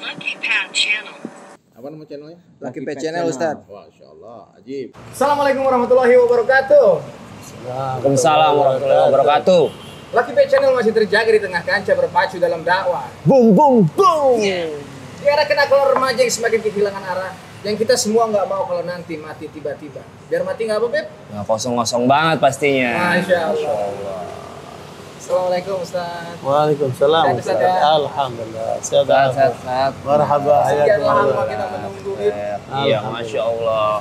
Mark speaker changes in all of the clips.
Speaker 1: Lucky Pad Channel.
Speaker 2: Apa nama channelnya?
Speaker 3: Lucky Pad Channel, Ustaz.
Speaker 2: Masya Allah, ajib.
Speaker 4: Assalamualaikum warahmatullahi wabarakatuh.
Speaker 3: Waalaikumsalam warahmatullahi wabarakatuh.
Speaker 4: Lucky Pad Channel masih terjaga di tengah kancah berpacu dalam dakwah.
Speaker 3: Boom boom boom.
Speaker 4: Diarahkan akal remaja yang semakin kehilangan arah. Yang kita semua nggak mau kalau nanti mati tiba-tiba. Biar mati nggak apa, Beb?
Speaker 3: Nah, kosong-kosong banget pastinya.
Speaker 4: Masya Allah. Assalamualaikum, Ustaz.
Speaker 5: Waalaikumsalam.
Speaker 4: Sehat, Ustaz, ya?
Speaker 5: Alhamdulillah. Sehat.
Speaker 3: Sehat.
Speaker 5: Marhaba.
Speaker 4: Sekian lama
Speaker 5: Hayakumullah.
Speaker 4: kita menunggu, Beb.
Speaker 3: Iya, Masya Allah.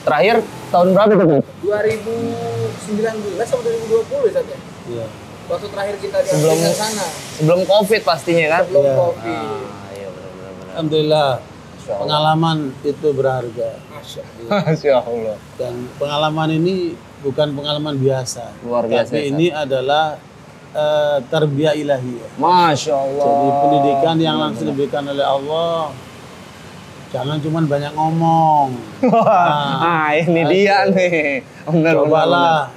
Speaker 3: Terakhir tahun berapa tuh?
Speaker 4: 2019 sama 2020 Ustaz ya?
Speaker 5: Iya.
Speaker 4: Waktu terakhir kita di
Speaker 3: Sebelum-
Speaker 4: Afrika sana.
Speaker 3: Sebelum COVID pastinya kan?
Speaker 4: Sebelum
Speaker 5: Iya.
Speaker 4: Covid.
Speaker 3: Iya benar-benar.
Speaker 5: Alhamdulillah.
Speaker 3: Masya Allah.
Speaker 5: Pengalaman itu berharga.
Speaker 4: Masya Allah.
Speaker 3: Masya Allah.
Speaker 5: Dan pengalaman ini bukan pengalaman biasa.
Speaker 3: Luar biasa,
Speaker 5: Tapi
Speaker 3: Ustaz.
Speaker 5: ini adalah tarbiyah ilahiyah.
Speaker 3: Masya Allah.
Speaker 5: Jadi pendidikan yang langsung diberikan oleh Allah. Jangan cuma banyak ngomong.
Speaker 3: Ah, ini dia nih. Benar,
Speaker 5: Cobalah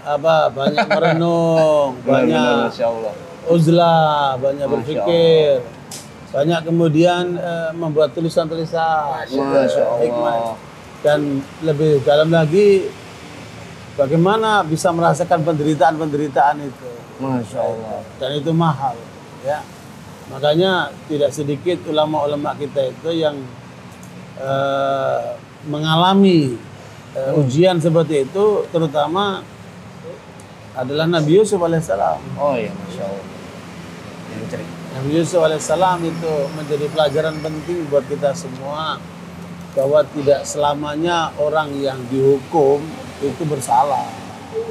Speaker 5: banyak merenung, banyak
Speaker 3: Masya Allah.
Speaker 5: uzlah, banyak
Speaker 3: Masya
Speaker 5: berpikir, banyak kemudian membuat tulisan-tulisan,
Speaker 3: Masya Allah.
Speaker 5: hikmah. Dan lebih dalam lagi, bagaimana bisa merasakan penderitaan-penderitaan itu.
Speaker 3: Masya Allah.
Speaker 5: Dan itu mahal, ya. Makanya tidak sedikit ulama-ulama kita itu yang mengalami ujian seperti itu, terutama adalah Nabi Yusuf alaihissalam.
Speaker 3: Oh iya, Masya Allah. Yang cerita.
Speaker 5: Nabi Yusuf alaihissalam itu menjadi pelajaran penting buat kita semua, bahwa tidak selamanya orang yang dihukum itu bersalah.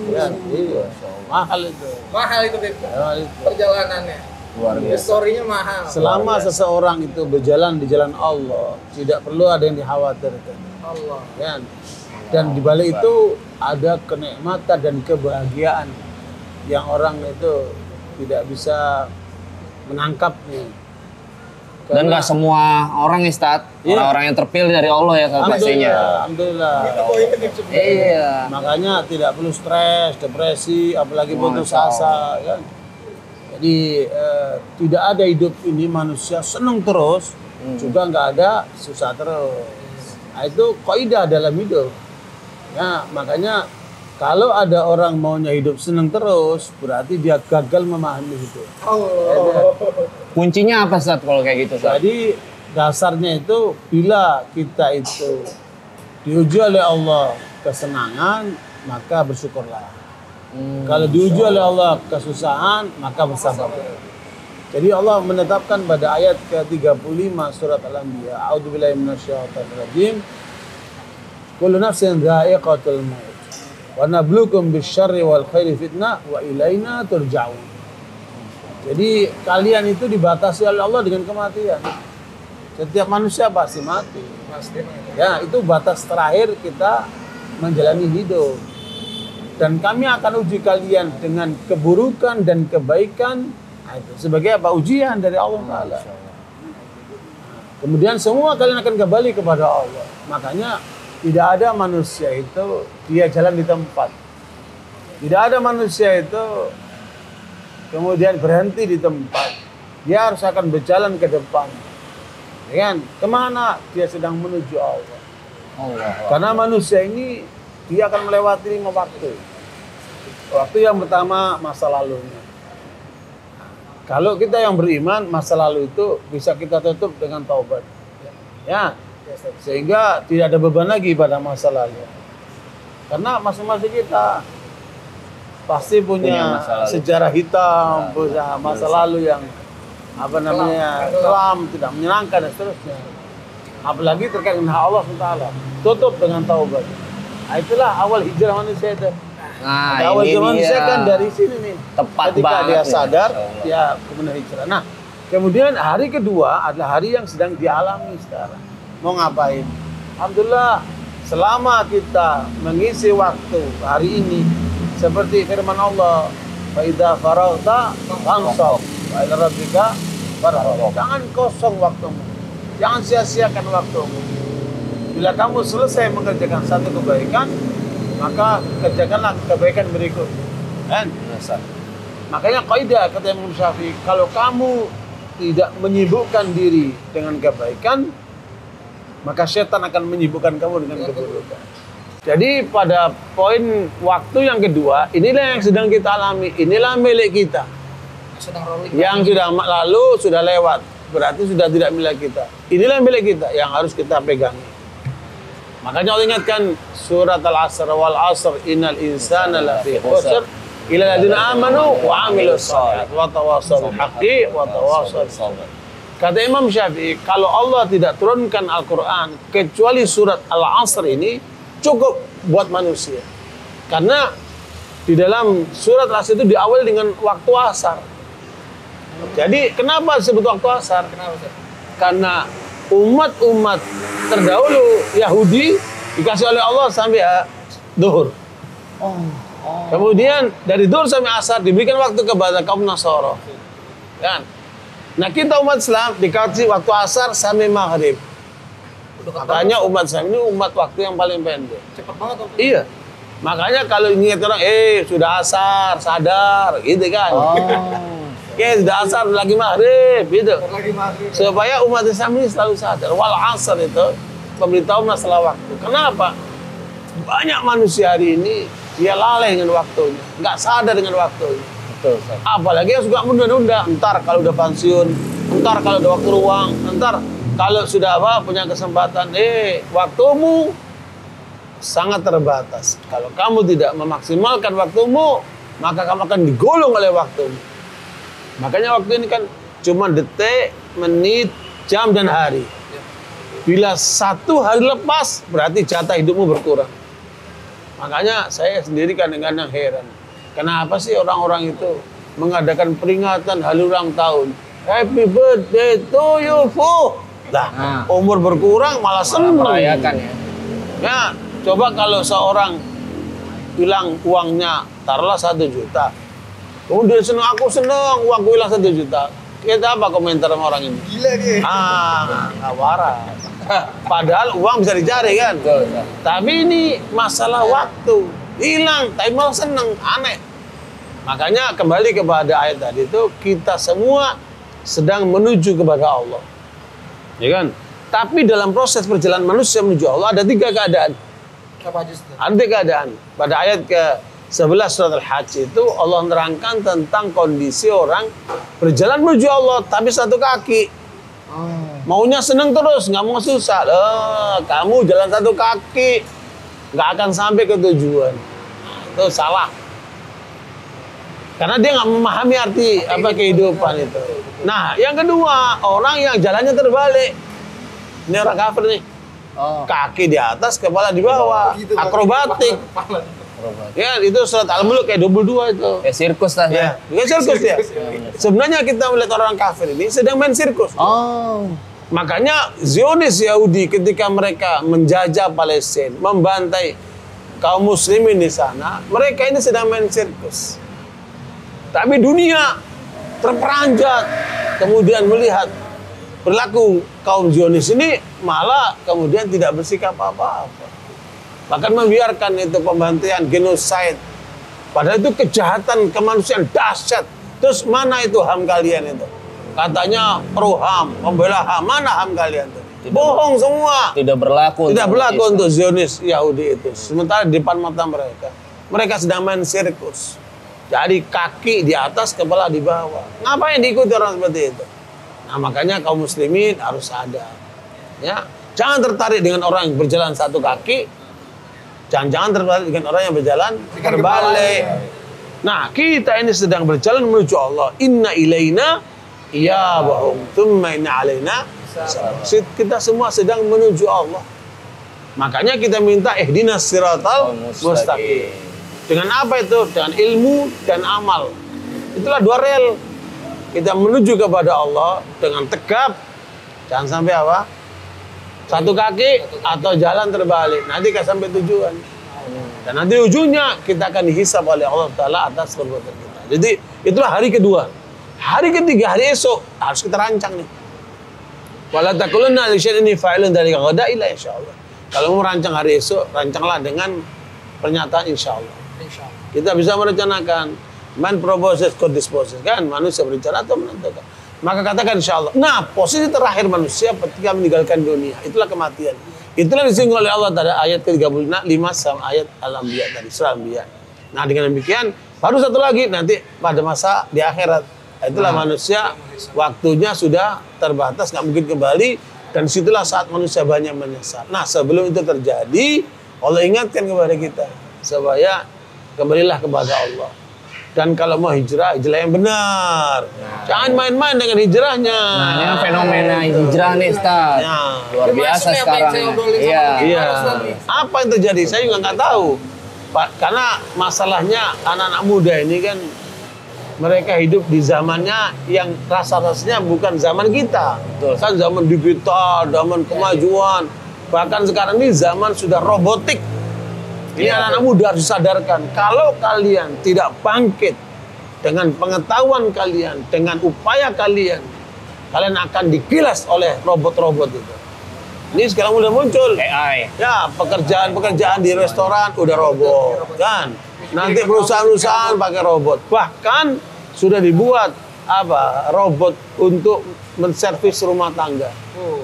Speaker 5: Ya, iya. Mahal itu.
Speaker 4: Mahal itu, Beb.
Speaker 5: Mahal itu.
Speaker 4: Perjalanannya.
Speaker 3: Luar biasa.
Speaker 4: Story-nya mahal.
Speaker 5: Selama seseorang itu berjalan di jalan Allah, tidak perlu ada yang dikhawatirkan.
Speaker 4: Allah.
Speaker 5: Ya. Dan di balik itu ada kenikmatan dan kebahagiaan yang orang itu tidak bisa menangkapnya.
Speaker 3: Dan nggak semua orang ya, Ustaz.
Speaker 5: Iya.
Speaker 3: Orang-orang yang terpilih dari Allah ya, Ustaz, pastinya.
Speaker 5: Alhamdulillah.
Speaker 4: Itu poinnya, Beb, sebenarnya.
Speaker 3: Iya.
Speaker 5: Makanya tidak perlu stres, depresi, apalagi putus
Speaker 3: Masya
Speaker 5: asa. Kan? Jadi tidak ada hidup ini manusia senang terus, juga nggak ada susah terus. Nah, itu kaidah dalam hidup. Ya, makanya kalau ada orang maunya hidup senang terus, berarti dia gagal memahami hidup.
Speaker 4: Allah.
Speaker 3: Kuncinya apa, Ustaz, kalau kayak gitu, Ustaz?
Speaker 5: Jadi dasarnya itu bila kita itu diuji oleh Allah kesenangan, maka bersyukurlah. Kalau diuji oleh Allah kesusahan, maka bersabar. Jadi Allah menetapkan pada ayat ke-35 surat Al-Anbiya, A'udzubillahi minasyaitonirrajim. Kullu nafsin dha'iqatul maut. Wa nabluukum bisyarri wal khairi fitnah wa ilaina turja'un. Jadi kalian itu dibatasi oleh Allah dengan kematian. Setiap manusia pasti mati.
Speaker 4: Pasti.
Speaker 5: Ya, itu batas terakhir kita menjalani hidup. Dan kami akan uji kalian dengan keburukan dan kebaikan. Nah, itu sebagai apa? Ujian dari Allah Ta'ala. Kemudian semua kalian akan kembali kepada Allah. Makanya tidak ada manusia itu dia jalan di tempat. Tidak ada manusia itu kemudian berhenti di tempat. Dia harus akan berjalan ke depan. Ya kan? Kemana dia sedang menuju Allah. Karena manusia ini dia akan melewati 5 waktu. Waktu yang pertama masa lalunya. Kalau kita yang beriman, masa lalu itu bisa kita tutup dengan taubat. Ya, sehingga tidak ada beban lagi pada masa lalu. Karena masing-masing kita pasti punya
Speaker 3: masa lalu.
Speaker 5: sejarah hitam, punya masa lalu yang kelam, tidak menyenangkan dan seterusnya. Apalagi terkait dengan hak Allah SWT. Tutup dengan taubat. Nah, itulah awal hijrah manusia itu.
Speaker 3: Nah,
Speaker 5: Awal
Speaker 3: ini
Speaker 5: hijrah manusia
Speaker 3: dia.
Speaker 5: kan dari sini nih.
Speaker 3: Tepat
Speaker 5: Ketika
Speaker 3: banget
Speaker 5: dia
Speaker 3: nih,
Speaker 5: sadar,
Speaker 3: Masya Allah.
Speaker 5: dia kemudian hijrah. Nah, kemudian hari kedua adalah hari yang sedang dialami sekarang. Mau ngapain? Alhamdulillah, selama kita mengisi waktu hari ini seperti firman Allah, fa idza faraghta fansab wa ila rabbika farghab. Jangan kosong waktumu. Jangan sia-siakan waktumu. Bila kamu selesai mengerjakan satu kebaikan, maka kerjakanlah kebaikan berikut. Kan? Makanya kaidah kata Imam Syafi'i, kalau kamu tidak menyibukkan diri dengan kebaikan, maka setan akan menyibukkan kamu dengan keburukan. Jadi pada poin waktu yang kedua, inilah yang sedang kita alami, inilah milik kita.
Speaker 4: Sedang rolling.
Speaker 5: Yang sudah lalu sudah lewat, berarti sudah tidak milik kita. Inilah milik kita yang harus kita pegangi. Makanya Allah ingatkan surat Al-Asr, wal 'asr innal insana lafi khusr illa alladziina amanu wa 'amilus shalihat wa tawassaw bil haqqi wa tawassaw bis sabr. Kata Imam Syafi'i, kalau Allah tidak turunkan Al-Qur'an kecuali surat Al-Asr ini cukup buat manusia. Karena di dalam surat Al-Asr itu diawali dengan waktu asar. Jadi kenapa disebut waktu asar?
Speaker 4: Kenapa, Ustaz?
Speaker 5: Karena umat-umat terdahulu Yahudi dikasih oleh Allah sampai duhur. Kemudian dari duhur sampai asar diberikan waktu kepada kaum Nasara. Kan? Nah kita umat Islam dikasih waktu asar sampai maghrib. Makanya umat Islam ini umat waktu yang paling pendek.
Speaker 4: Cepat banget waktu.
Speaker 5: Iya. Makanya kalau ingat orang, sudah asar, sadar, gitu kan. Sudah asar, lagi maghrib, gitu.
Speaker 4: Lagi maghrib.
Speaker 5: Supaya umat Islam ini selalu sadar. Wal asar itu pemberitahuan masalah waktu. Kenapa? Banyak manusia hari ini dia lalai dengan waktunya, nggak sadar dengan waktunya.
Speaker 3: Betul, Ustaz.
Speaker 5: Apalagi yang suka menunda-nunda. Ntar kalau udah pensiun, ntar kalau udah waktu ruang, ntar kalau sudah punya kesempatan, waktumu sangat terbatas. Kalau kamu tidak memaksimalkan waktumu, maka kamu akan digolong oleh waktumu. Makanya waktu ini kan cuma detik, menit, jam, dan hari. Bila satu hari lepas, berarti jatah hidupmu berkurang. Makanya saya sendiri kadang-kadang heran. Kenapa sih orang-orang itu mengadakan peringatan hari ulang tahun? Happy birthday to you, Fu. Nah, umur berkurang malah seneng.
Speaker 3: Merayakan ya.
Speaker 5: Ya, coba kalau seorang hilang uangnya, taruhlah 1 juta. Kemudian seneng, aku seneng uangku hilang 1 juta. Kita apa komentar sama orang ini?
Speaker 4: Gila dia.
Speaker 5: Nggak waras. Padahal uang bisa dicari kan. Tapi ini masalah waktu. Hilang, tapi malah seneng. Aneh. Makanya kembali kepada ayat tadi itu, kita semua sedang menuju kepada Allah. Ya kan? Tapi dalam proses perjalanan manusia menuju Allah ada 3 keadaan.
Speaker 4: Apa aja, Ustaz?
Speaker 5: Ada 3 keadaan. Pada ayat ke-11 surat Al-Hajj itu Allah menerangkan tentang kondisi orang berjalan menuju Allah tapi 1 kaki. Maunya seneng terus, nggak mau susah. Kamu jalan 1 kaki, nggak akan sampai ke tujuan. Itu salah. Karena dia nggak memahami arti apa kehidupan itu. Nah, yang kedua, orang yang jalannya terbalik. Ini orang kafir nih. Kaki di atas, kepala di bawah.
Speaker 4: Gitu,
Speaker 5: akrobatik. Ya, itu surat Al-Mulk kayak 22 itu.
Speaker 3: Kayak sirkus lah.
Speaker 5: Ya, bukan sirkus dia. Sebenarnya kita melihat orang kafir ini sedang main sirkus. Makanya Zionis Yahudi ketika mereka menjajah Palestina, membantai kaum muslimin di sana, mereka ini sedang main sirkus. Tapi dunia terperanjat, kemudian melihat perilaku kaum Zionis ini malah kemudian tidak bersikap apa-apa. Bahkan membiarkan itu pembantaian, genosid. Padahal itu kejahatan kemanusiaan dahsyat. Terus mana itu HAM kalian itu? Katanya pro HAM, membela HAM. Mana HAM kalian itu? Bohong semua.
Speaker 3: Tidak berlaku.
Speaker 5: Tidak berlaku untuk Zionis Yahudi itu. Sementara di depan mata mereka, mereka sedang main sirkus. Jadi kaki di atas, kepala di bawah. Ngapain diikuti orang seperti itu? Nah, makanya kaum muslimin harus sadar. Ya, jangan tertarik dengan orang yang berjalan 1 kaki. Jangan tertarik dengan orang yang berjalan terbalik. Nah, kita ini sedang berjalan menuju Allah. Inna ilaina iyabahum thumma inna alaina. Kita semua sedang menuju Allah. Makanya kita minta ihdinas siratal mustaqim. Dengan apa itu? Dengan ilmu dan amal. Itulah 2 rel. Kita menuju kepada Allah dengan tegap. Jangan sampai 1 kaki atau jalan terbalik. Nanti kan sampai tujuan. Dan nanti ujungnya kita akan dihisab oleh Allah Ta'ala atas perbuatan kita. Jadi itulah hari kedua. Hari ketiga, hari esok harus kita rancang nih. Wala taqulanna li syai'in fa'ilun dzalika ghadan illa insyaallah. Kalau mau rancang hari esok, rancanglah dengan pernyataan insyaallah. Kita bisa merencanakan. Man proposes, God disposes. Kan manusia berencana atau menentukan. maka katakan insya Allah. Nah, posisi terakhir manusia ketika meninggalkan dunia, itulah kematian. Itulah disinggung oleh Allah pada ayat ke-35 sama ayat Al-Anbiya tadi, surah Al-Anbiya. Nah, dengan demikian, baru satu lagi nanti pada masa di akhirat. Itulah manusia waktunya sudah terbatas, nggak mungkin kembali. Dan situlah saat manusia banyak menyesal. Nah, sebelum itu terjadi, Allah ingatkan kepada kita supaya kembalilah kepada Allah. Dan kalau mau hijrah, hijrah yang benar. Jangan main-main dengan hijrahnya.
Speaker 3: Nah, ini kan fenomena hijrah nih, Ustaz.
Speaker 5: Ya.
Speaker 3: Luar biasa
Speaker 4: Termasuk
Speaker 3: sekarang.
Speaker 4: yang saya obrolin sama
Speaker 3: Iya.
Speaker 5: Iya.
Speaker 4: Ustaz nih.
Speaker 5: Apa yang terjadi? Saya juga nggak tahu. Pak, karena masalahnya anak-anak muda ini kan mereka hidup di zamannya yang rasa-rasanya bukan zaman kita.
Speaker 3: Betul.
Speaker 5: Kan zaman digital, zaman kemajuan. Bahkan sekarang ini zaman sudah robotik. Ini anak-anak muda harus disadarkan. Kalau kalian tidak bangkit dengan pengetahuan kalian, dengan upaya kalian, kalian akan digilas oleh robot-robot itu. Ini sekarang udah muncul.
Speaker 3: AI.
Speaker 5: Ya, pekerjaan-pekerjaan di restoran udah robot, kan? Nanti perusahaan-perusahaan pakai robot. Bahkan sudah dibuat robot untuk menservis rumah tangga.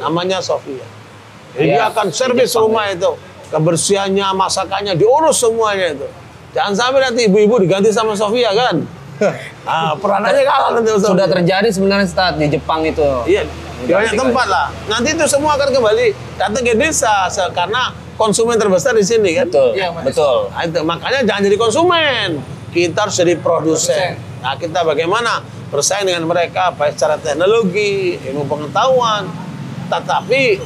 Speaker 5: Namanya Sofia. Jadi dia akan servis rumah itu. Kebersihannya, masakannya diurus semuanya itu. Jangan sampai nanti ibu-ibu diganti sama Sofia, kan? Nah, peranannya kalah nanti.
Speaker 3: Sudah terjadi sebenarnya, Ustaz, di Jepang itu.
Speaker 5: Iya, di banyak tempat lah. Nanti itu semua akan kembali datang ke desa karena konsumen terbesar di sini, kan?
Speaker 3: Betul.
Speaker 4: Iya, Mas.
Speaker 3: Betul.
Speaker 5: Nah, itu makanya jangan jadi konsumen. Kita harus jadi produsen. Nah, kita bagaimana bersaing dengan mereka baik secara teknologi, ilmu pengetahuan, tetapi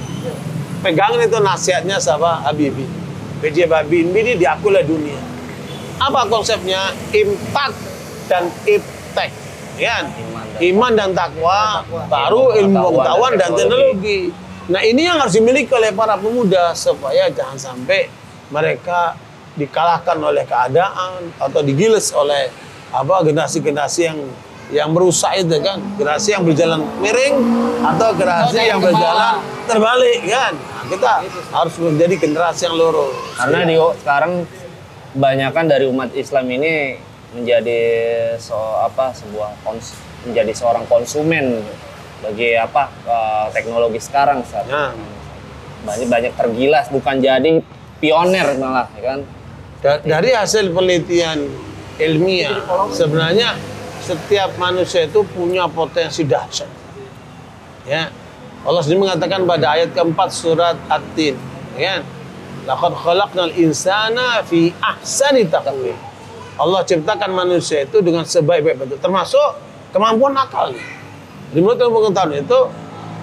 Speaker 5: pegangan itu nasihatnya sama Habibie. B.J. Habibie ini diakui oleh dunia. Apa konsepnya? Impact dan iptek, kan? Iman dan takwa, baru ilmu pengetahuan dan teknologi. Nah, ini yang harus dimiliki oleh para pemuda supaya jangan sampai mereka dikalahkan oleh keadaan atau digiles oleh generasi-generasi yang merusak itu, kan, generasi yang berjalan miring atau generasi yang berjalan terbalik, kan. Nah, kita harus menjadi generasi yang lurus.
Speaker 3: Karena sekarang kebanyakan dari umat Islam ini menjadi menjadi seorang konsumen bagi teknologi sekarang, Ustaz.
Speaker 5: Nah,
Speaker 3: Banyak tergilas, bukan jadi pioner malah, ya kan?
Speaker 5: dari hasil penelitian ilmiah, sebenarnya setiap manusia itu punya potensi dahsyat. Ya, Allah sendiri mengatakan pada ayat keempat surat At-Tin, ya, laqad khalaqnal insana fi ahsani taqwim. Allah ciptakan manusia itu dengan sebaik-baik bentuk, termasuk kemampuan akal. Di menurut ilmu pengetahuan itu,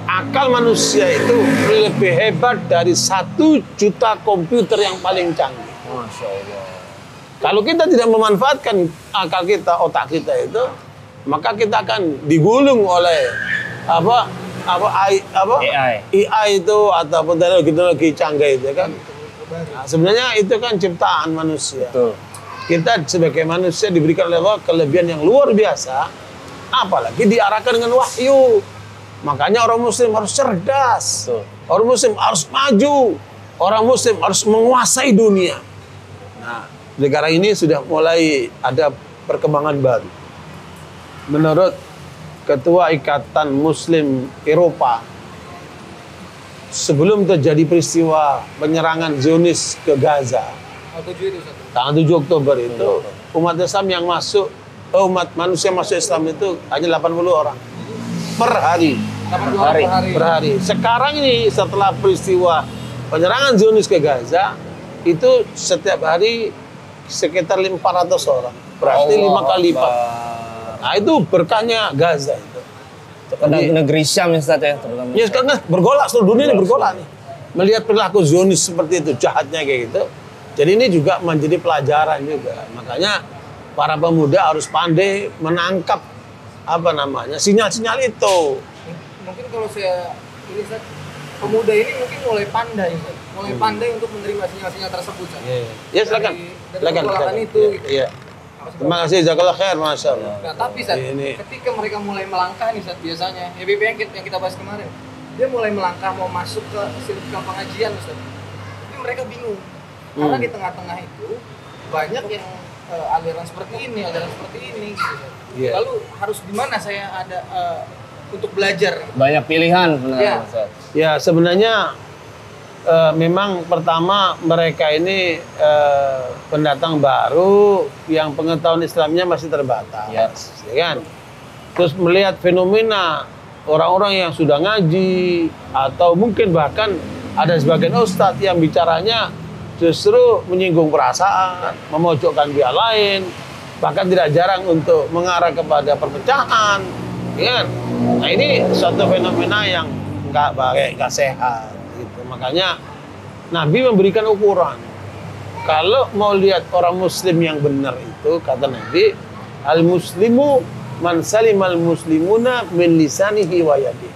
Speaker 5: akal manusia itu lebih hebat dari 1 juta komputer yang paling canggih.
Speaker 3: Masya Allah.
Speaker 5: Kalau kita tidak memanfaatkan akal kita, otak kita itu, maka kita akan digulung oleh AI itu ataupun teknologi canggih itu, kan. Nah, sebenarnya itu kan ciptaan manusia.
Speaker 3: Betul.
Speaker 5: Kita sebagai manusia diberikan oleh Allah kelebihan yang luar biasa, apalagi diarahkan dengan wahyu. Makanya orang muslim harus cerdas.
Speaker 3: Betul.
Speaker 5: Orang muslim harus maju. Orang muslim harus menguasai dunia. Nah, negara ini sudah mulai ada perkembangan baru. Menurut Ketua Ikatan Muslim Eropa, sebelum terjadi peristiwa penyerangan Zionis ke Gaza, tanggal 7 Oktober itu, umat Islam yang masuk, umat manusia masuk Islam itu hanya 80 orang per hari. Per hari. Sekarang ini setelah peristiwa penyerangan Zionis ke Gaza, itu setiap hari sekitar 400 orang. Berarti 5 kali lipat. Nah, itu berkahnya Gaza itu.
Speaker 3: Negeri Syam ya, Ustaz, ya, terutama.
Speaker 5: Ya, sekarang bergolak, seluruh dunia ini bergolak nih. Melihat perilaku Zionis seperti itu, jahatnya kayak gitu. Jadi ini juga menjadi pelajaran juga. Makanya para pemuda harus pandai menangkap sinyal-sinyal itu.
Speaker 4: Mungkin kalau saya ini, Ustaz, pemuda ini mungkin mulai pandai, Ustaz. Mulai pandai untuk menerima sinyal-sinyal tersebut, Ustaz.
Speaker 5: Ya, silakan.
Speaker 4: Dari pergolakan itu. Gitu.
Speaker 5: Iya. Terima kasih, jazakallah khair, masya Allah.
Speaker 4: Nah, tapi Ustaz, ketika mereka mulai melangkah nih, Ustaz, biasanya HBP yang kita bahas kemarin, dia mulai melangkah mau masuk ke sirkel pengajian, Ustaz. Tapi mereka bingung. Karena di tengah-tengah itu banyak yang aliran seperti ini gitu.
Speaker 5: Yeah.
Speaker 4: Lalu harus di mana saya ada untuk belajar.
Speaker 3: Banyak pilihan
Speaker 4: Iya.
Speaker 3: sebenarnya, Ustaz.
Speaker 5: Ya sebenarnya memang pertama mereka ini pendatang baru yang pengetahuan Islamnya masih terbatas,
Speaker 3: Ya.
Speaker 5: ya kan? Terus melihat fenomena orang-orang yang sudah ngaji atau mungkin bahkan ada sebagian ustadz yang bicaranya justru menyinggung perasaan, memojokkan pihak lain, bahkan tidak jarang untuk mengarah kepada perpecahan, ya kan? Nah ini suatu fenomena yang nggak baik, nggak sehat, gitu. Makanya Nabi memberikan ukuran. Kalau mau lihat orang Muslim yang benar itu, kata Nabi, al Muslimu man salimal muslimuna min lisanihi wa yadihi.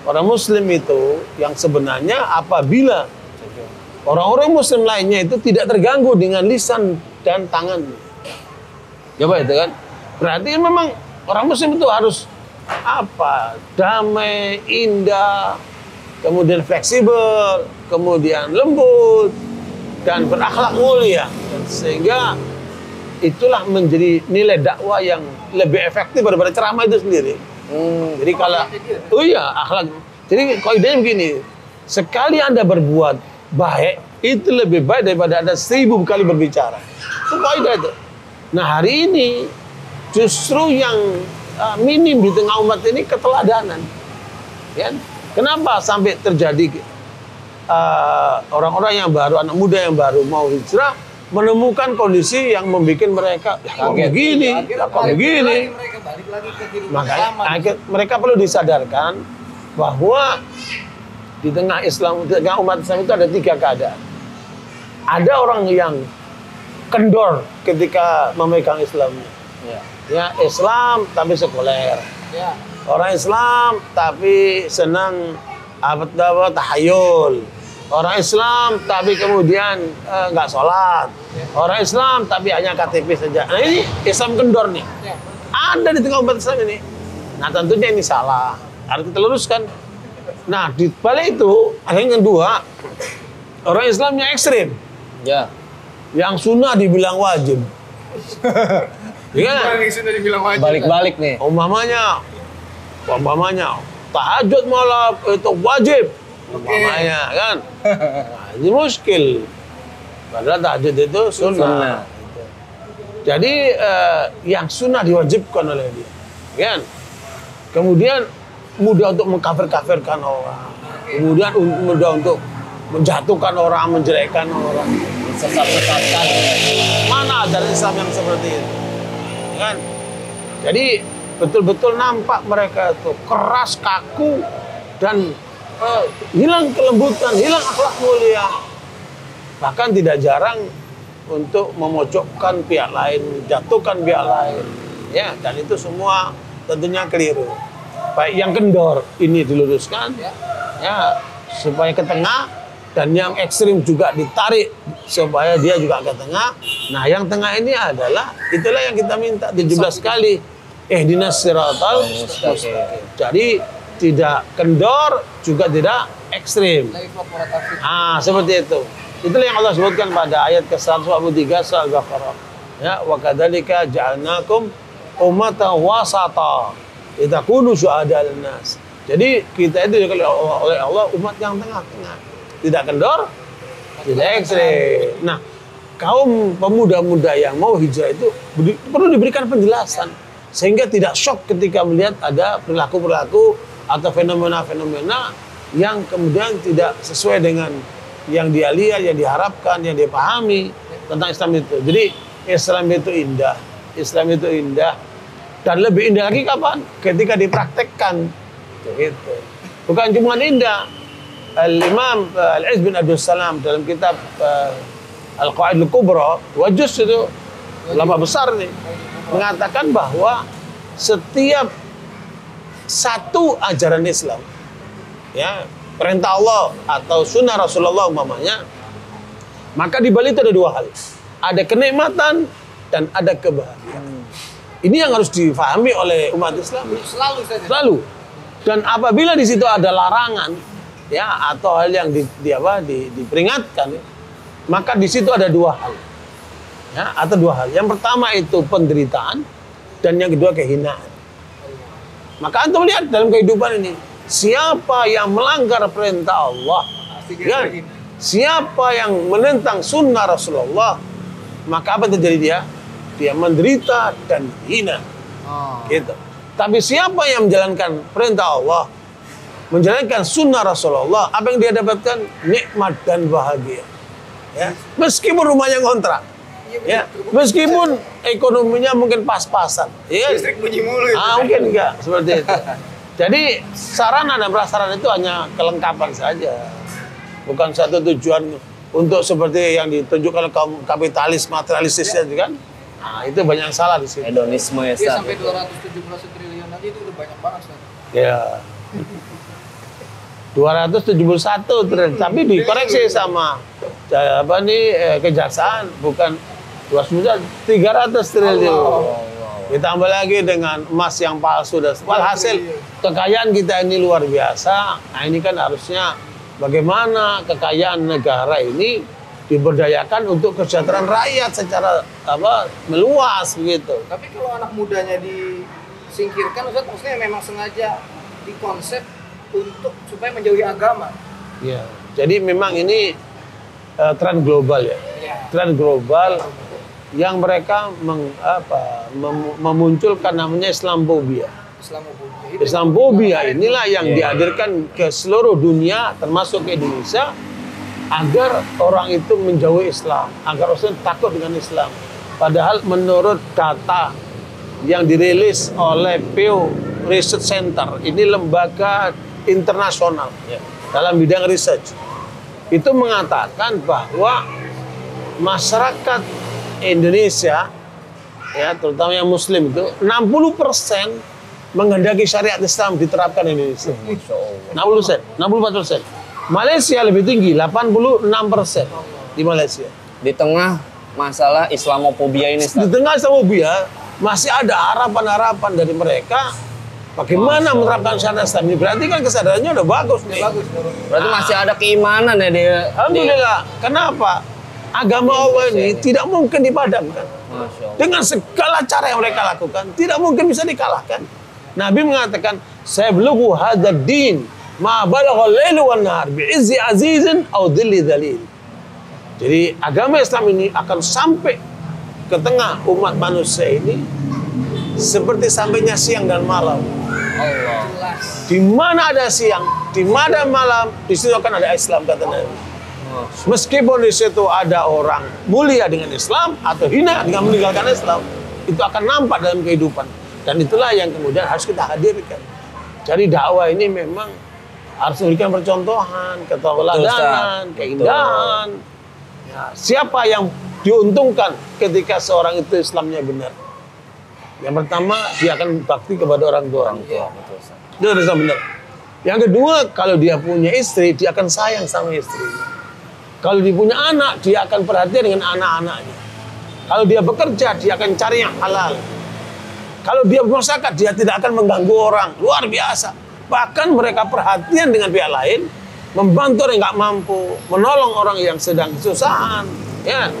Speaker 5: Orang Muslim itu yang sebenarnya apabila orang-orang Muslim lainnya itu tidak terganggu dengan lisan dan tangan. Coba itu kan. Berarti memang orang Muslim itu harus apa? Damai, indah, kemudian fleksibel, kemudian lembut, dan berakhlak mulia. Sehingga itulah menjadi nilai dakwah yang lebih efektif daripada ceramah itu sendiri. Jadi kalau, oh iya, akhlak. Jadi kaidahnya begini, sekali Anda berbuat baik, itu lebih baik daripada Anda 1000 kali berbicara. Itu kaidah itu. Nah hari ini justru yang minim di tengah umat ini keteladanan. Ya? Kenapa sampai terjadi orang-orang yang baru, anak muda yang baru mau hijrah menemukan kondisi yang membuat mereka kok begini, kok begini.
Speaker 4: Mereka balik lagi ke kehidupan
Speaker 5: Makanya
Speaker 4: lama.
Speaker 5: mereka perlu disadarkan bahwa di tengah Islam, di tengah umat Islam itu ada 3 keadaan. Ada orang yang kendor ketika memegang Islamnya.
Speaker 3: Ya.
Speaker 5: Ya, Islam tapi sekuler.
Speaker 4: Ya.
Speaker 5: Orang Islam tapi senang tahayul. Orang Islam tapi kemudian nggak sholat. Orang Islam tapi hanya KTP saja. Nah ini Islam kendor nih.
Speaker 4: Ya.
Speaker 5: Ada di tengah umat Islam ini. Nah tentunya ini salah. Harus kita luruskan. Nah di balik itu ada yang kedua, orang Islamnya ekstrim.
Speaker 3: Ya.
Speaker 5: Yang sunnah dibilang wajib. Ya kan?
Speaker 4: Orang yang sudah dibilang wajib.
Speaker 3: Balik-balik nih.
Speaker 5: Umpamanya tahajud malam itu wajib. Umpamanya kan. Nah, ini muskil. Padahal tahajud itu sunnah. Jadi yang sunnah diwajibkan oleh dia. Kan? Kemudian mudah untuk mengkafir-kafirkan orang. Kemudian mudah untuk menjatuhkan orang, menjelekkan orang.
Speaker 3: Sesat-sesatkan.
Speaker 5: Mana ada Islam yang seperti itu? Kan? Jadi betul-betul nampak mereka itu keras, kaku, dan hilang kelembutan, hilang akhlak mulia. Bahkan tidak jarang untuk memojokkan pihak lain, menjatuhkan pihak lain. Ya, dan itu semua tentunya keliru. Baik yang kendor ini diluruskan, ya supaya ke tengah, dan yang ekstrim juga ditarik supaya dia juga ke tengah. Nah, yang tengah ini adalah itulah yang kita minta 17 kali. Ihdinas siratal mustaqim. Jadi tidak kendor juga tidak ekstrim. Ah, seperti itu. Itulah yang Allah sebutkan pada ayat ke-143 surah Al-Baqarah. Ya, wa kadzalika ja'alnakum ummatan wasata litakunu syuhada 'alan nas. Jadi kita itu oleh Allah umat yang tengah-tengah. Tidak kendor, tidak ekstrim. Nah, kaum pemuda-muda yang mau hijrah itu perlu diberikan penjelasan sehingga tidak shock ketika melihat ada perilaku-perilaku atau fenomena-fenomena yang kemudian tidak sesuai dengan yang dia lihat, yang diharapkan, yang dia pahami tentang Islam itu. Jadi Islam itu indah, Islam itu indah, dan lebih indah lagi kapan? Ketika dipraktekkan. Gitu. Bukan cuma indah. Al-Imam Al-Izz bin Abdul Salam dalam kitab Al-Qawaid Al-Kubra, Wajuz itu ulama besar nih, mengatakan bahwa setiap satu ajaran Islam, ya, perintah Allah atau sunnah Rasulullah umpamanya, maka di balik itu ada 2 hal. Ada kenikmatan dan ada kebahagiaan. Ini yang harus difahami oleh umat Islam.
Speaker 4: Selalu saja.
Speaker 5: Selalu. Dan apabila di situ ada larangan, ya, atau hal yang diperingatkan, maka di situ ada 2 hal. Ya, atau 2 hal. Yang pertama itu penderitaan dan yang kedua kehinaan. Maka antum lihat dalam kehidupan ini, siapa yang melanggar perintah Allah, ya, siapa yang menentang sunnah Rasulullah, maka apa yang terjadi dia? Dia menderita dan hina. Gitu. Tapi siapa yang menjalankan perintah Allah, menjalankan sunnah Rasulullah, apa yang dia dapatkan? Nikmat dan bahagia. Ya. Meskipun rumahnya ngontrak, ya, meskipun ekonominya mungkin pas-pasan, ya.
Speaker 4: Listrik bunyi mulu itu.
Speaker 5: Mungkin enggak seperti itu. Jadi sarana dan prasarana itu hanya kelengkapan saja, bukan satu tujuan untuk seperti yang ditunjukkan kaum kapitalis materialistis itu kan. Nah, itu banyak yang salah di sini.
Speaker 3: Hedonisme ya,
Speaker 4: Dia
Speaker 3: Ustaz.
Speaker 4: sampai 271 triliun aja itu udah banyak banget, Ustaz.
Speaker 5: Ya. 271 triliun, tapi dikoreksi sama kejaksaan, bukan 300 triliun. Ditambah lagi dengan emas yang palsu dan walhasil kekayaan kita ini luar biasa. Nah, ini kan harusnya bagaimana kekayaan negara ini diberdayakan untuk kesejahteraan rakyat secara meluas begitu.
Speaker 4: Tapi kalau anak mudanya disingkirkan, Ustaz, maksudnya memang sengaja dikonsep untuk supaya menjauhi agama.
Speaker 5: Ya. Jadi memang ini tren global ya. Tren global yang mereka memunculkan namanya Islamophobia. Islamophobia inilah yang dihadirkan ke seluruh dunia termasuk ke Indonesia agar orang itu menjauhi Islam, agar orang takut dengan Islam. Padahal menurut data yang dirilis oleh Pew Research Center, ini lembaga internasional dalam bidang research, itu mengatakan bahwa masyarakat Indonesia, ya terutama yang Muslim itu 60% menghendaki syariat Islam diterapkan di Indonesia. 64%. Malaysia lebih tinggi, 86% di Malaysia.
Speaker 3: Di tengah masalah Islamophobia ini, Ustaz.
Speaker 5: Di tengah Islamophobia masih ada harapan-harapan dari mereka bagaimana menerapkan syariat Islam ini. Berarti kan kesadarannya udah bagus nih.
Speaker 3: Berarti masih ada keimanan ya dia.
Speaker 5: Alhamdulillah. Kenapa? Agama Allah ini tidak mungkin dipadamkan.
Speaker 3: Masya Allah.
Speaker 5: Dengan segala cara yang mereka lakukan, tidak mungkin bisa dikalahkan. Nabi mengatakan, saya belughu hadzal din ma balagha al-lailu wan nahar bi'izzi azizin aw dhilli dhalil. Jadi agama Islam ini akan sampai ke tengah umat manusia ini seperti sampainya siang dan malam.
Speaker 3: Allah.
Speaker 5: Di mana ada siang, di mana malam, di situ akan ada Islam, kata Nabi. Meskipun di situ ada orang mulia dengan Islam atau hina dengan meninggalkan Islam, itu akan nampak dalam kehidupan. Dan itulah yang kemudian harus kita hadirkan. Jadi dakwah ini memang harus memberikan percontohan, keteladanan, keindahan. Ya, siapa yang diuntungkan ketika seorang itu Islamnya benar? Yang pertama, dia akan bakti kepada orang tua. Itu harus benar. Yang kedua, kalau dia punya istri, dia akan sayang sama istrinya. Kalau dia punya anak, dia akan perhatian dengan anak-anaknya. Kalau dia bekerja, dia akan cari yang halal. Kalau dia bermasyarakat, dia tidak akan mengganggu orang. Luar biasa. Bahkan mereka perhatian dengan pihak lain, membantu orang yang nggak mampu, menolong orang yang sedang kesusahan, ya,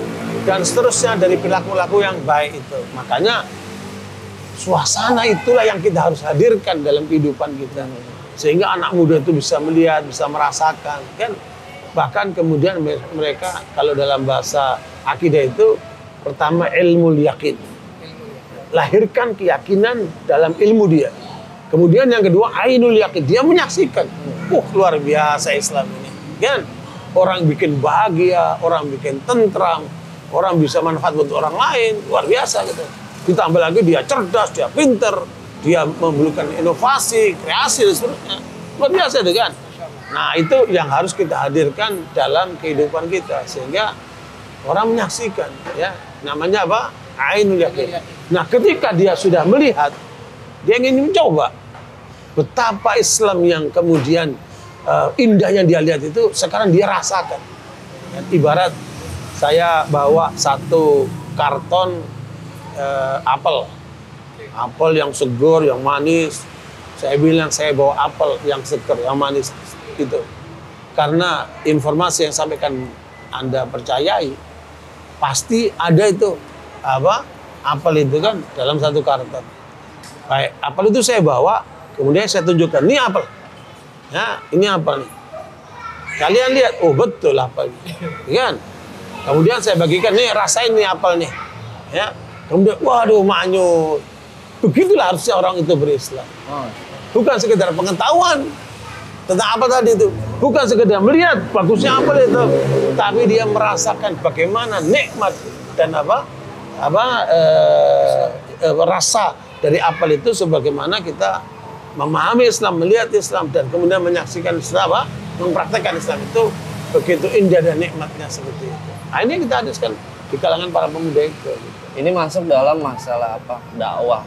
Speaker 5: dan seterusnya dari perilaku-perilaku yang baik itu. Makanya suasana itulah yang kita harus hadirkan dalam kehidupan kita, sehingga anak muda itu bisa melihat, bisa merasakan, kan? Bahkan kemudian mereka kalau dalam bahasa akidah itu pertama ilmu yakin, lahirkan keyakinan dalam ilmu dia. Kemudian yang kedua ainul yakin, dia menyaksikan. Luar biasa Islam ini. Kan? Orang bikin bahagia, orang bikin tentram, orang bisa manfaat buat orang lain, luar biasa gitu. Ditambah lagi dia cerdas, dia pinter, dia memberikan inovasi, kreasi dan seterusnya. Luar biasa itu kan. Nah, itu yang harus kita hadirkan dalam kehidupan kita sehingga orang menyaksikan, ya. Namanya apa? Ainul yakin. Nah, ketika dia sudah melihat, dia ingin mencoba betapa Islam yang kemudian indah yang dia lihat itu sekarang dia rasakan. Ya, ibarat saya bawa satu karton apel yang segar, yang manis. Saya bilang saya bawa apel yang segar, yang manis gitu. Karena informasi yang sampaikan Anda percayai, pasti ada itu apel itu kan dalam satu karton. Baik, apel itu saya bawa Kemudian saya tunjukkan, ini apel. Ya, ini apel nih. Kalian lihat, oh betul apel. Kan? Kemudian saya bagikan, nih rasain nih apel nih. Ya. Kemudian, waduh manyut. Begitulah harusnya orang itu berislam. Bukan sekedar pengetahuan tentang apa tadi itu. Bukan sekedar melihat bagusnya apel itu. Tapi dia merasakan bagaimana nikmat dan rasa dari apel itu sebagaimana kita memahami Islam, melihat Islam, dan kemudian menyaksikan Islam, mempraktekkan Islam itu begitu indah dan nikmatnya seperti itu. Nah, ini kita hadiskan di kalangan para pemuda itu.
Speaker 3: Ini masuk dalam masalah apa? Dakwah.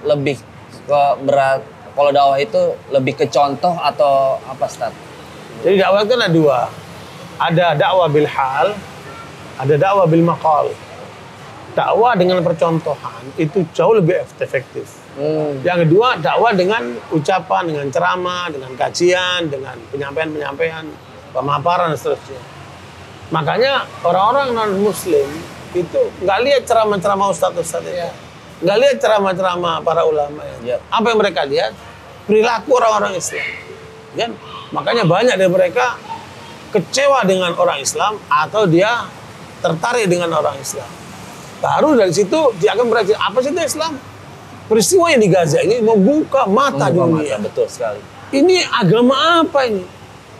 Speaker 3: Lebih ke berat. Kalau dakwah itu lebih ke contoh atau apa, Ustaz?
Speaker 5: Jadi dakwah itu ada dua. Ada dakwah bil hal, ada dakwah bil maqal. Dakwah dengan percontohan itu jauh lebih efektif. Yang kedua, dakwah dengan ucapan, dengan ceramah, dengan kajian, dengan penyampaian-penyampaian, pemaparan dan seterusnya. Makanya orang-orang non-muslim itu nggak lihat ceramah-ceramah ustadz-ustadz itu. Nggak lihat ceramah-ceramah para ulama. Apa yang mereka lihat? Perilaku orang-orang Islam. Kan? Makanya banyak dari mereka kecewa dengan orang Islam atau dia tertarik dengan orang Islam. Baru dari situ dia akan berpikir, apa sih itu Islam? Peristiwa yang di Gaza ini membuka mata dunia.
Speaker 3: Betul sekali.
Speaker 5: Ini agama apa ini?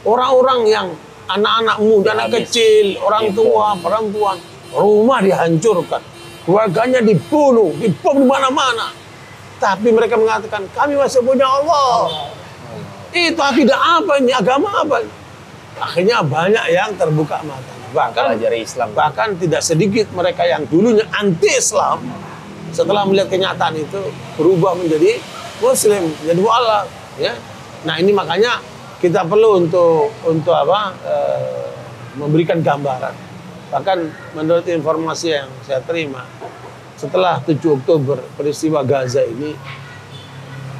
Speaker 5: Orang-orang yang anak-anak muda, anak kecil, orang tua, perempuan, rumah dihancurkan, keluarganya dibunuh, dibom di mana-mana. Tapi mereka mengatakan, kami masih punya Allah. Itu akidah apa ini? Agama apa ini? Akhirnya banyak yang terbuka mata. Bahkan tidak sedikit mereka yang dulunya anti-Islam, setelah melihat kenyataan itu berubah menjadi Muslim, menjadi mu'alaf. Ya. Nah ini makanya kita perlu untuk memberikan gambaran. Bahkan menurut informasi yang saya terima, setelah 7 Oktober peristiwa Gaza ini,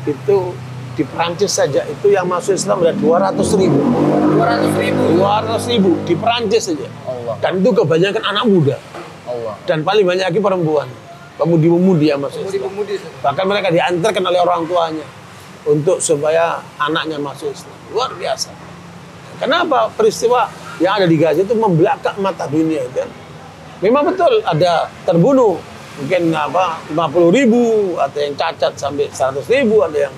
Speaker 5: itu di Perancis saja itu yang masuk Islam ada 200.000. 200.000 di Perancis saja. Dan itu kebanyakan anak muda. Dan paling banyak lagi perempuan. Pemudi-pemudi yang masuk Islam. Bahkan mereka diantarkan oleh orang tuanya untuk supaya anaknya masuk Islam. Luar biasa. Kenapa peristiwa yang ada di Gaza itu membelakang mata dunia itu kan? Memang betul ada terbunuh mungkin 50.000, atau yang cacat sampai 100.000, ada yang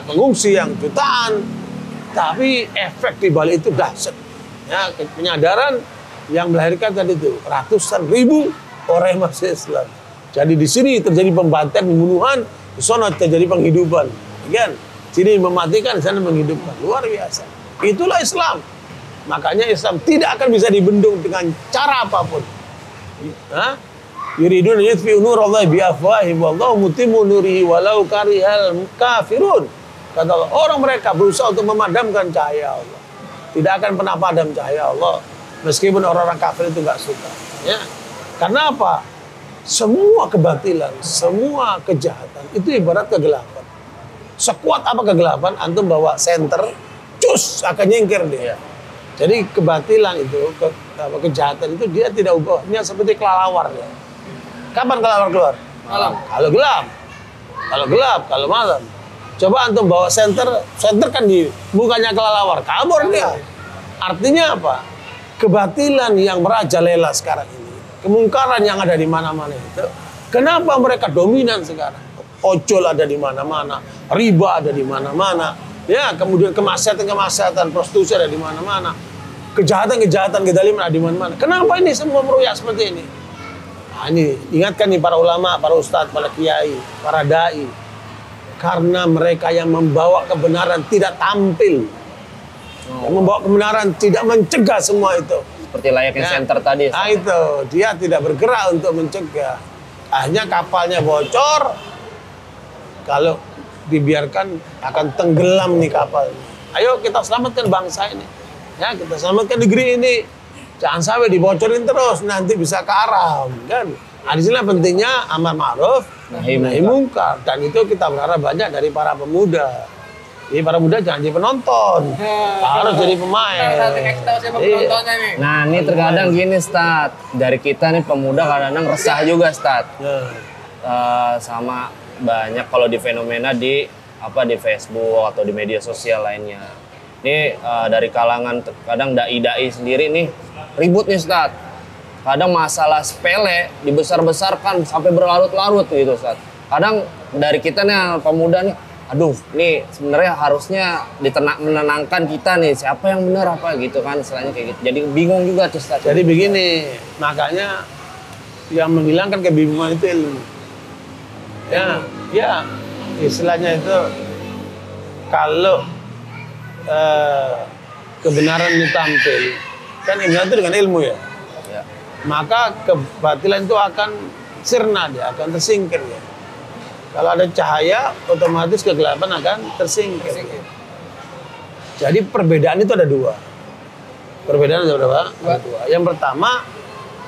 Speaker 5: pengungsi yang jutaan. Tapi efek di balik itu dahsyat. Ya, penyadaran yang melahirkan tadi itu ratusan ribu orang yang masuk Islam. Jadi di sini terjadi pembantaian, pembunuhan, di sana terjadi penghidupan. Kan? Sini mematikan, di sana menghidupkan. Luar biasa. Itulah Islam. Makanya Islam tidak akan bisa dibendung dengan cara apapun. Yuridun yutfi'u nurallahi biafwahihim wallahu mutimmu nurihi walau karihal kafirun. Kata Allah, orang mereka berusaha untuk memadamkan cahaya Allah. Tidak akan pernah padam cahaya Allah meskipun orang-orang kafir itu nggak suka. Ya. Karena apa? Semua kebatilan, semua kejahatan itu ibarat kegelapan. Sekuat apa kegelapan, antum bawa senter, cus akan nyingkir dia. Jadi kebatilan itu, kejahatan itu dia tidak ubahnya seperti kelelawar. Ya. Kapan kelelawar keluar? Malam. Kalau gelap. Kalau gelap, kalau malam. Coba antum bawa senter kan di mukanya kelelawar, kabur dia. Artinya apa? Kebatilan yang merajalela sekarang ini, kemungkaran yang ada di mana-mana itu, kenapa mereka dominan sekarang? Ojol ada di mana-mana, riba ada di mana-mana, ya, kemudian kemaksiatan, prostitusi ada di mana-mana, kejahatan, kedaliman ada di mana-mana. Kenapa ini semua meroyak seperti ini? Nah, ini ingatkan nih para ulama, para ustadz, para kiai, para dai. Karena mereka yang membawa kebenaran tidak tampil. Yang membawa kebenaran tidak mencegah semua itu.
Speaker 3: Seperti layaknya senter tadi.
Speaker 5: Nah itu, dia tidak bergerak untuk mencegah. Akhirnya kapalnya bocor. Kalau dibiarkan akan tenggelam nih kapal. Ayo kita selamatkan bangsa ini. Ya, kita selamatkan negeri ini. Jangan sampai dibocorin terus, nanti bisa karam. Kan? Nah, di sini pentingnya amar ma'ruf nahi mungkar, dan itu kita berharap banyak dari para pemuda. Jadi para pemuda jangan jadi penonton, harus jadi pemain.
Speaker 3: Nah, ini terkadang gini, Ustaz. Dari kita nih pemuda kadang-kadang resah juga, Ustaz. Sama banyak kalau di fenomena di Facebook atau di media sosial lainnya. Ini dari kalangan kadang dai-dai sendiri nih ribut nih Ustaz. Kadang masalah sepele dibesar-besarkan sampai berlarut-larut gitu Ustaz. Kadang dari kita nih pemuda nih, aduh nih sebenarnya harusnya menenangkan kita nih, siapa yang benar apa gitu kan istilahnya kayak gitu. Jadi bingung juga tuh Ustaz.
Speaker 5: Jadi begini, makanya yang menghilangkan kebingungan itu ilmu. Ya, istilahnya itu kalau kebenaran ini tampil, kan kebenaran itu dengan ilmu ya. Maka kebatilan itu akan sirna, dia akan tersingkir ya. Kalau ada cahaya, otomatis kegelapan akan tersingkir. Jadi perbedaan itu ada dua. Perbedaan ada berapa? Ada dua. Yang pertama,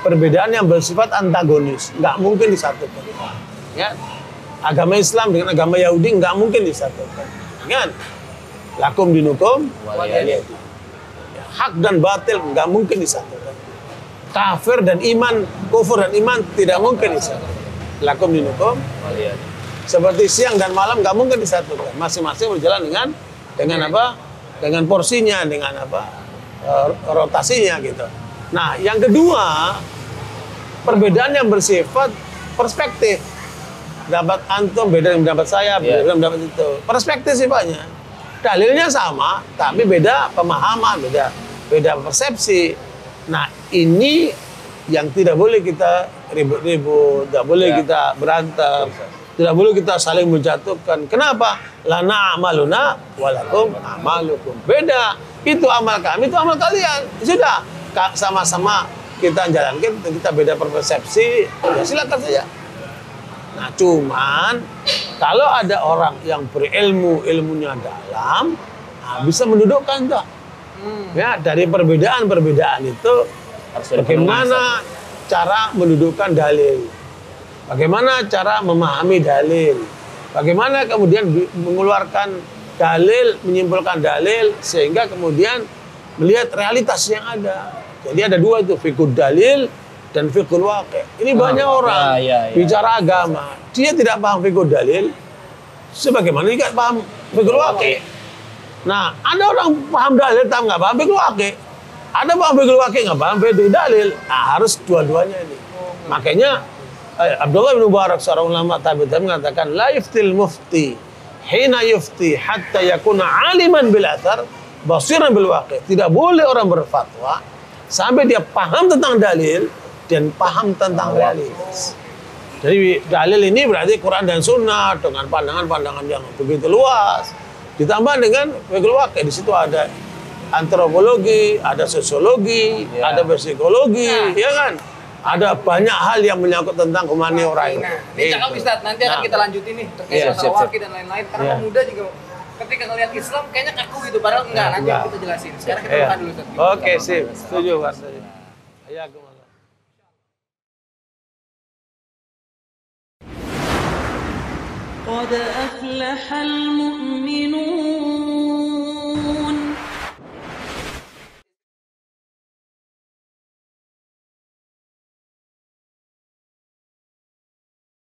Speaker 5: perbedaan yang bersifat antagonis, nggak mungkin disatukan. Ya, agama Islam dengan agama Yahudi nggak mungkin disatukan. Ingat, lakum dinukum waliyadin. Hak dan batil nggak mungkin disatukan. Kafir dan iman, kufur dan iman tidak mungkin disatukan. Lakum dinukum waliyadin. Seperti siang dan malam nggak mungkin disatukan. Masing-masing berjalan dengan apa? Dengan porsinya, dengan apa? Rotasinya gitu. Nah, yang kedua, perbedaan yang bersifat perspektif. Pendapat antum beda dengan pendapat saya, beda dengan pendapat itu. Perspektif sifatnya. Dalilnya sama, tapi beda pemahaman, beda persepsi. Nah, ini yang tidak boleh kita ribut-ribut, tidak boleh kita berantem, tidak boleh kita saling menjatuhkan. Kenapa? Lana amaluna walakum amalukum. Beda. Itu amal kami, itu amal kalian. Sudah, sama-sama kita jalankan, kita beda persepsi, ya silakan saja. Nah, cuman kalau ada orang yang berilmu, ilmunya dalam, bisa mendudukkan tuh. Ya, dari perbedaan-perbedaan itu bagaimana cara mendudukkan dalil. Bagaimana cara memahami dalil. Bagaimana kemudian mengeluarkan dalil, menyimpulkan dalil sehingga kemudian melihat realitas yang ada. Jadi ada dua itu, fiqhul dalil dan fiqhul waqi'. Ini banyak orang bicara agama, dia tidak paham fiqhul dalil sebagaimana dia paham fiqhul waqi'. Nah, ada orang paham dalil tapi nggak paham fiqhul waqi'. Ada paham fiqhul waqi' nggak paham fiqhul dalil. Nah, harus dua-duanya ini. Makanya Abdullah bin Mubarak, seorang ulama tabi'in, mengatakan la yuftil mufti hina yufti hatta yakuna aliman bil athar basiran bil waqi'. Tidak boleh orang berfatwa sampai dia paham tentang dalil dan paham tentang realitas. Jadi dalil ini berarti Quran dan Sunnah dengan pandangan-pandangan yang begitu luas. Ditambah dengan fiqhul waqi', di situ ada antropologi, ada sosiologi, ada psikologi, ya kan? Ada banyak hal yang menyangkut tentang humaniora ini.
Speaker 4: Nah, ini cakep Ustaz, nanti akan kita lanjutin nih terkait masalah waqi' dan lain-lain. Karena pemuda juga ketika ngelihat Islam kayaknya kaku gitu, padahal enggak. Nanti kita jelasin. Sekarang kita makan dulu Ustaz.
Speaker 5: Oke, sip. Setuju, Pak. Ayakumullah.
Speaker 1: قد أفلح المؤمنون